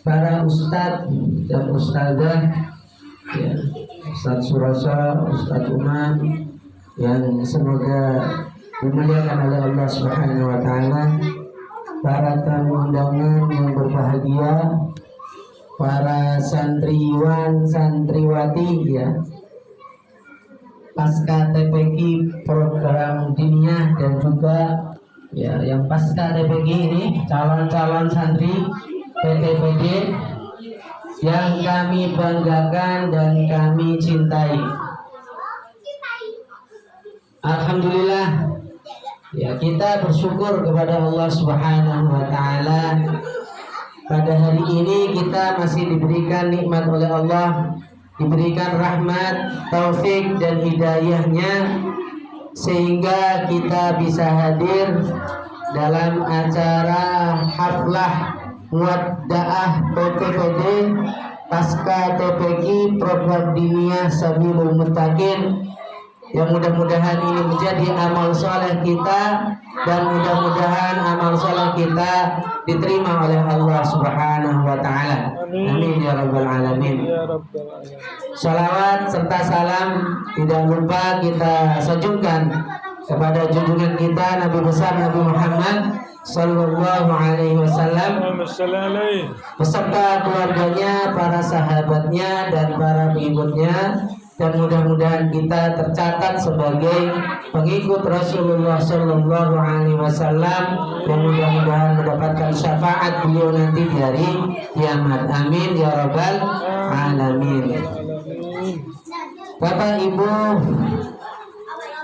para ustadz dan ustadzah, ya, Ustadz Surasa, Ustadz Umar, yang semoga dimuliakan oleh Allah Subhanahu wa Ta'ala, para tamu undangan yang berbahagia, para santriwan santriwati, ya, pasca TPQ program diniyah, dan juga ya yang pasca TPQ ini calon-calon santri PTPD yang kami banggakan dan kami cintai. Alhamdulillah, ya, kita bersyukur kepada Allah Subhanahu wa Ta'ala. Pada hari ini kita masih diberikan nikmat oleh Allah, diberikan rahmat, taufik dan hidayahnya, sehingga kita bisa hadir dalam acara haflah muwaddaah PTPD pasca TPQ program diniyah Sabilul Muttaqin, yang mudah-mudahan ini menjadi amal soleh kita, dan mudah-mudahan amal soleh kita diterima oleh Allah Subhanahu wa Ta'ala. Amin ya rabbal alamin. Salawat serta salam tidak lupa kita sanjungkan kepada junjungan kita Nabi besar Nabi Muhammad Sallallahu Alaihi Wasallam beserta keluarganya, para sahabatnya, dan para pengikutnya. Dan mudah-mudahan kita tercatat sebagai pengikut Rasulullah Sallallahu Alaihi Wasallam, dan mudah-mudahan mendapatkan syafaat beliau nanti di hari kiamat. Amin ya rabbal alamin. Bapak, Ibu,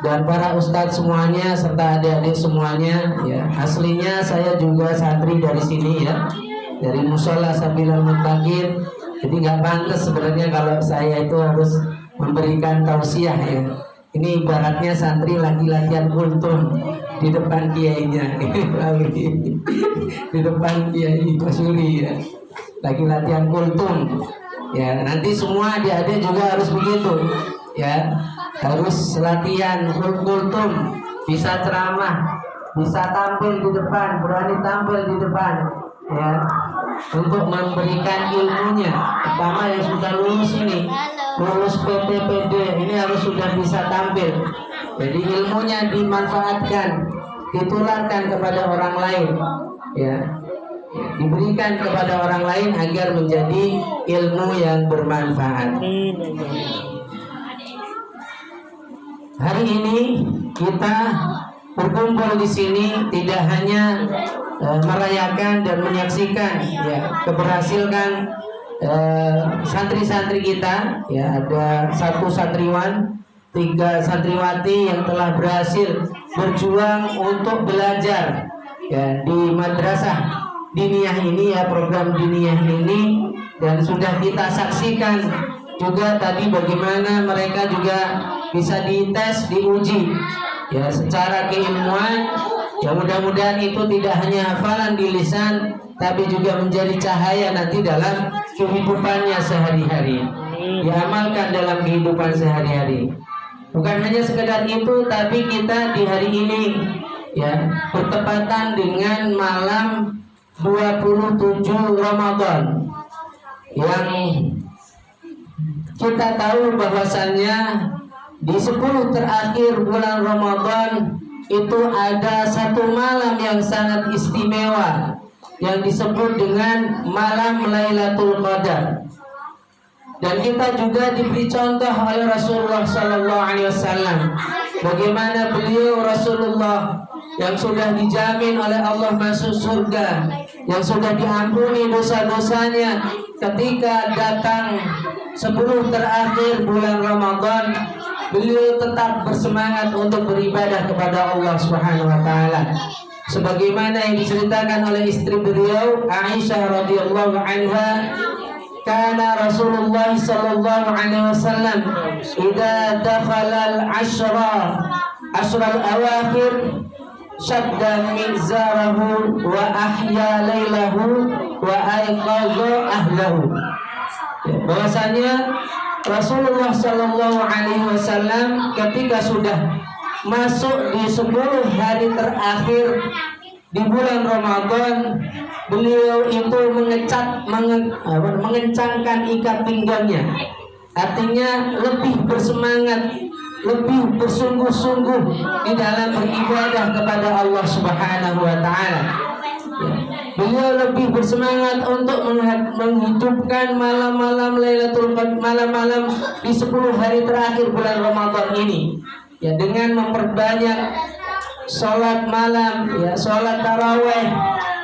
dan para ustadz semuanya serta adik-adik semuanya, ya, aslinya saya juga santri dari sini, ya, dari Mushola Sabilul Muttaqin. Jadi nggak pantas sebenarnya kalau saya itu harus memberikan tausiah, ya. Ini ibaratnya santri lagi latihan kultum di depan kiainya. Di depan kiai Masuri, ya, lagi latihan kultum. Ya, nanti semua adik-adik juga harus begitu, ya, harus latihan kultum, bisa ceramah, bisa tampil di depan, berani tampil di depan, ya, untuk memberikan ilmunya. Pertama yang sudah lulus ini, lulus PTPD ini harus sudah bisa tampil. Jadi ilmunya dimanfaatkan, ditularkan kepada orang lain, ya, diberikan kepada orang lain agar menjadi ilmu yang bermanfaat. Hari ini kita berkumpul di sini tidak hanya merayakan dan menyaksikan, ya, keberhasilan santri-santri kita, ya, ada 1 santriwan, 3 santriwati yang telah berhasil berjuang untuk belajar, ya, di madrasah diniyah ini, ya, program diniyah ini, dan sudah kita saksikan juga tadi bagaimana mereka juga bisa dites, diuji, ya, secara keilmuan. Ya, mudah-mudahan itu tidak hanya hafalan di lisan, tapi juga menjadi cahaya nanti dalam kehidupannya sehari-hari, diamalkan dalam kehidupan sehari-hari. Bukan hanya sekedar itu, tapi kita di hari ini, ya, bertepatan dengan malam 27 Ramadan, yang kita tahu bahwasannya di 10 terakhir bulan Ramadan itu ada 1 malam yang sangat istimewa yang disebut dengan malam Lailatul Qadar. Dan kita juga diberi contoh oleh Rasulullah Sallallahu Alaihi Wasallam bagaimana beliau Rasulullah yang sudah dijamin oleh Allah masuk surga, yang sudah diampuni dosa-dosanya, ketika datang 10 terakhir bulan Ramadan, beliau tetap bersemangat untuk beribadah kepada Allah Subhanahu wa Ta'ala. Sebagaimana yang diceritakan oleh istri beliau Aisyah radhiyallahu anha, kana Rasulullah sallallahu alaihi wasallam idza dakhala al-ashra al-awakhir shadda mizarahu wa ahya lailahu wa ayqadha ahlahu. Bahwasanya Rasulullah sallallahu alaihi wasallam ketika sudah masuk di 10 hari terakhir di bulan Ramadan beliau itu mengencangkan ikat pinggangnya, artinya lebih bersemangat, lebih bersungguh-sungguh di dalam beribadah kepada Allah Subhanahu wa taala. Beliau lebih bersemangat untuk menghidupkan malam-malam Lailatul Qadar, malam-malam di 10 hari terakhir bulan Ramadan ini, ya, dengan memperbanyak sholat malam, ya, sholat taraweh,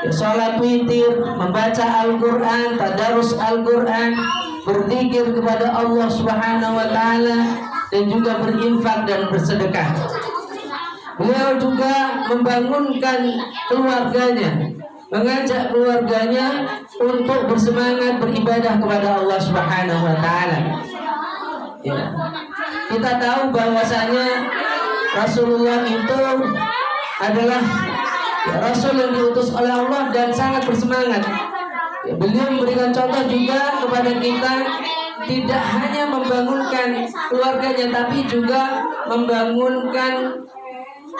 ya, sholat witir, membaca Al-Quran, tadarus Al-Quran, berzikir kepada Allah Subhanahu wa taala, dan juga berinfak dan bersedekah. Beliau juga membangunkan keluarganya, mengajak keluarganya untuk bersemangat beribadah kepada Allah Subhanahu wa taala. Ya. Kita tahu bahwasanya Rasulullah itu adalah, ya, Rasul yang diutus oleh Allah dan sangat bersemangat. Ya, beliau memberikan contoh juga kepada kita, tidak hanya membangunkan keluarganya tapi juga membangunkan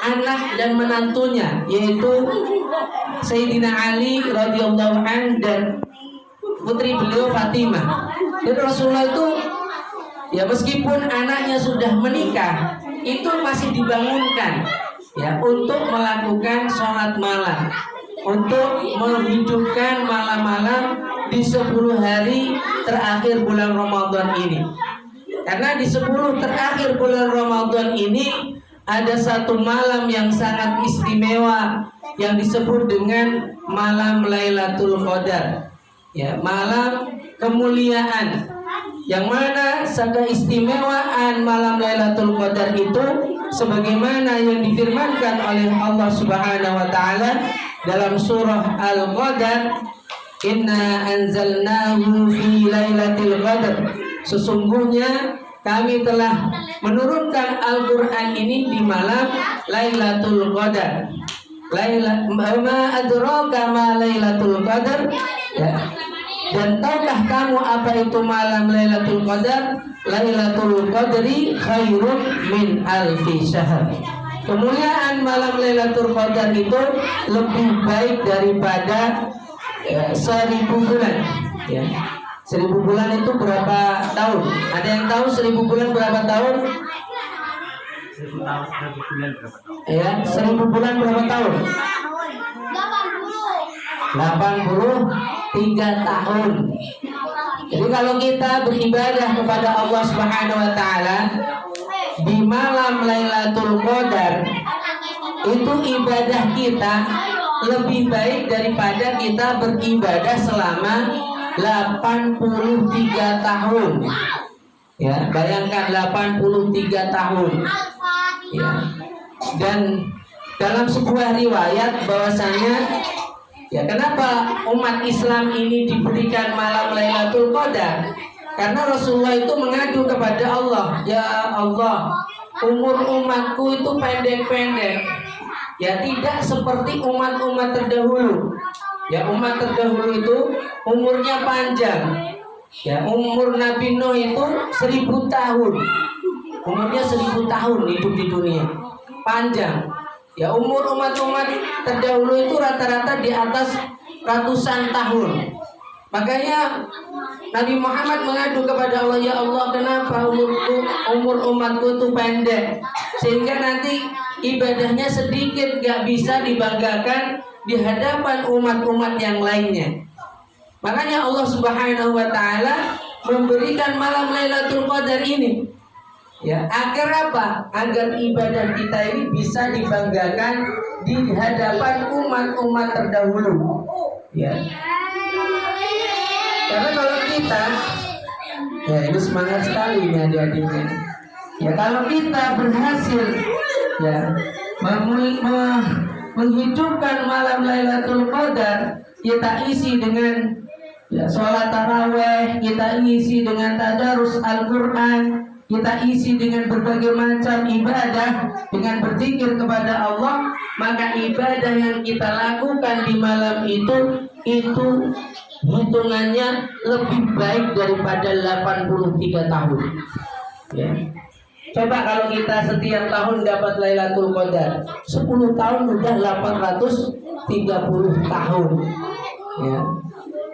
anak dan menantunya, yaitu Sayyidina Ali radhiyallahu anhu dan putri beliau Fatimah. Dan Rasulullah itu, ya, meskipun anaknya sudah menikah, itu masih dibangunkan, ya, untuk melakukan sholat malam, untuk menghidupkan malam-malam di 10 hari terakhir bulan Ramadan ini. Karena di 10 terakhir bulan Ramadan ini ada satu malam yang sangat istimewa yang disebut dengan malam Lailatul Qadar, ya, malam kemuliaan, yang mana keistimewaan malam Lailatul Qadar itu sebagaimana yang difirmankan oleh Allah Subhanahu wa taala dalam surah Al-Qadar, inna anzalnahu fi lailatul qadar, sesungguhnya kami telah menurunkan Al-Quran ini di malam Lailatul Qadar. Ma adraka ma Lailatul Qadar, ya. Dan tahukah kamu apa itu malam Lailatul Qadar? Lailatul Qadri khairun min alfi syahr. Kemuliaan malam Lailatul Qadar itu lebih baik daripada 1000 bulan, ya. 1000 bulan itu berapa tahun? Ada yang tahu 1000 bulan berapa tahun? 1000 bulan berapa tahun? Ya, 1000 bulan berapa tahun? 83 tahun. Jadi kalau kita beribadah kepada Allah Subhanahu wa taala di malam Lailatul Qadar, itu ibadah kita lebih baik daripada kita beribadah selama 83 tahun. Ya, bayangkan 83 tahun. Ya. Dan dalam sebuah riwayat bahwasanya, ya, kenapa umat Islam ini diberikan malam Lailatul Qadar? Karena Rasulullah itu mengadu kepada Allah, ya Allah, umur umatku itu pendek-pendek, ya, tidak seperti umat-umat terdahulu. Ya, umat terdahulu itu umurnya panjang. Ya, umur Nabi Nuh itu 1000 tahun. Umurnya 1000 tahun hidup di dunia, panjang. Ya, umur umat-umat terdahulu itu rata-rata di atas ratusan tahun. Makanya Nabi Muhammad mengadu kepada Allah, ya Allah, kenapa umur umatku itu pendek, sehingga nanti ibadahnya sedikit, gak bisa dibanggakan di hadapan umat-umat yang lainnya. Makanya Allah Subhanahu wa taala memberikan malam Lailatul Qadar ini, ya, agar apa? Agar ibadah kita ini bisa dibanggakan di hadapan umat-umat terdahulu. Ya. Karena kalau kita, ya, ini semangat sekali ini adik-adiknya. Ya, kalau kita berhasil, ya, menghidupkan malam Lailatul Qadar, kita isi dengan, ya, sholat taraweh, kita isi dengan tadarus Al-Quran, kita isi dengan berbagai macam ibadah, dengan berzikir kepada Allah, maka ibadah yang kita lakukan di malam itu hitungannya lebih baik daripada 83 tahun. Ya. Coba kalau kita setiap tahun dapat Lailatul Qadar, 10 tahun udah 883 30 tahun. Ya.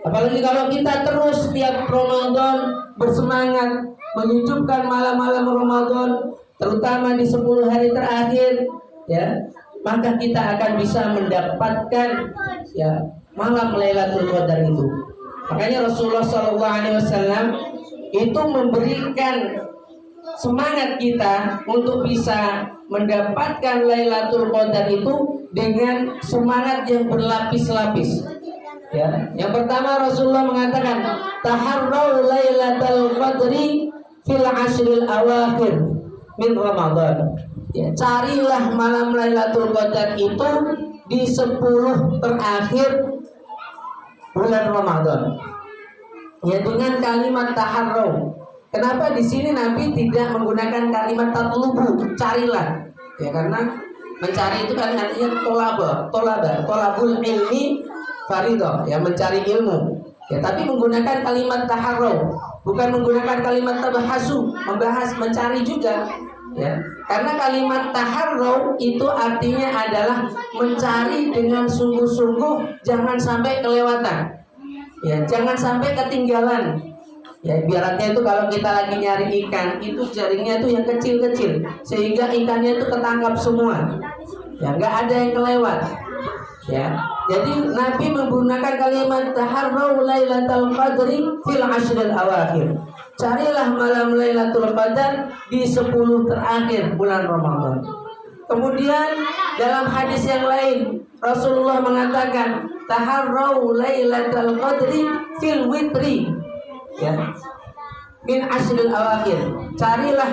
Apalagi kalau kita terus tiap Ramadan bersemangat menghidupkan malam-malam Ramadan, terutama di 10 hari terakhir, ya, maka kita akan bisa mendapatkan ya malam Lailatul Qadar itu. Makanya Rasulullah SAW itu memberikan semangat kita untuk bisa mendapatkan Lailatul Qadar itu dengan semangat yang berlapis-lapis. Ya, yang pertama Rasulullah mengatakan, taharrau Lailatul Qadri fil ashril awakhir min Ramadan. Ya, carilah malam Lailatul Qadar itu di 10 terakhir bulan Ramadan. Ya, dengan kalimat taharrau. Kenapa di sini Nabi tidak menggunakan kalimat tatlubu, carilah? Ya, karena mencari itu kan artinya tolabul ilmi faridah, ya, mencari ilmu. Ya, tapi menggunakan kalimat taharrau, bukan menggunakan kalimat tabahasu, membahas, mencari juga. Ya, karena kalimat taharrau itu artinya adalah mencari dengan sungguh-sungguh, jangan sampai kelewatan. Ya, jangan sampai ketinggalan. Ya, ibaratnya itu kalau kita lagi nyari ikan, itu jaringnya itu yang kecil-kecil, sehingga ikannya itu ketangkap semua. Ya, nggak ada yang kelewat. Ya, jadi Nabi menggunakan kalimat taharrau Lailatul Qadri fil ashril awakhir. Carilah malam Lailatul Qadar di 10 terakhir bulan Ramadan. Kemudian dalam hadis yang lain Rasulullah mengatakan taharrau Lailatul Qadri fil witri. Ya, min ashril awakhir. Carilah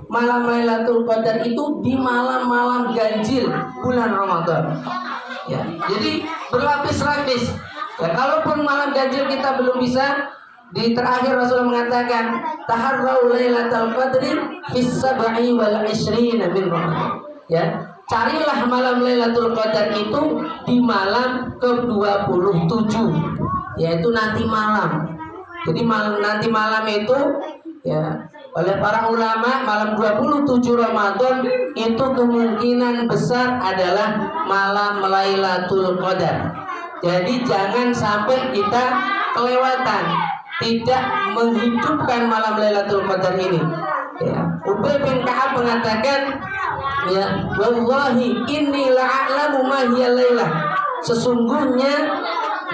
malam Lailatul Qadar itu di malam-malam ganjil bulan Ramadan. Ya, jadi berlapis-lapis. Ya, kalaupun malam ganjil kita belum bisa, di terakhir Rasulullah mengatakan taharrau Lailatul Qadri fis sab'i wal 20 min Ramadan. Ya, carilah malam Lailatul Qadar itu di malam ke-27, yaitu nanti malam. Jadi nanti malam itu, ya, oleh para ulama malam 27 Ramadan itu kemungkinan besar adalah malam Lailatul Qadar. Jadi jangan sampai kita kelewatan, tidak menghidupkan malam Lailatul Qadar ini. Ya, Ubay bin Ka'ab mengatakan, ya, wallahi inni la'alamu ma hiya lailah. Sesungguhnya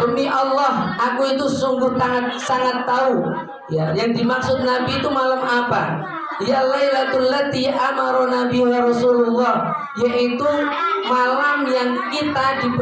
demi Allah, aku itu sungguh sangat tahu, ya, yang dimaksud Nabi itu malam apa. Ya Lailatul lati amarona biha Rasulullah, yaitu malam yang kita